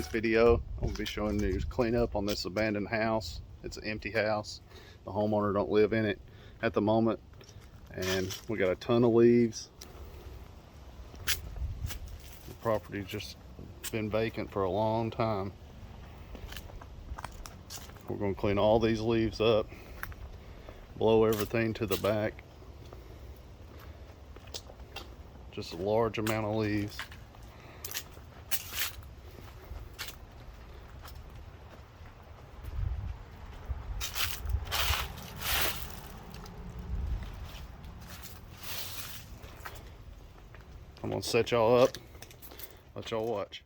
this video, I'm going to be showing you cleanup on this abandoned house. It's an empty house. The homeowner don't live in it at the moment. And we got a ton of leaves. The property's just been vacant for a long time. We're going to clean all these leaves up, blow everything to the back. Just a large amount of leaves. I'm gonna set y'all up, let y'all watch.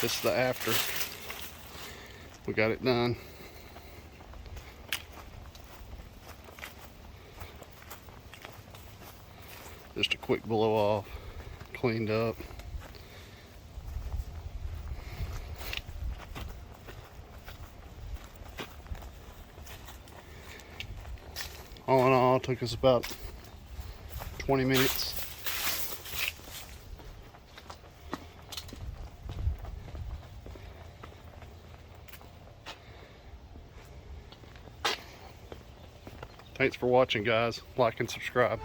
This is the after. We got it done. Just a quick blow off, cleaned up. All in all, it took us about 20 minutes. Thanks for watching, guys. Like and subscribe.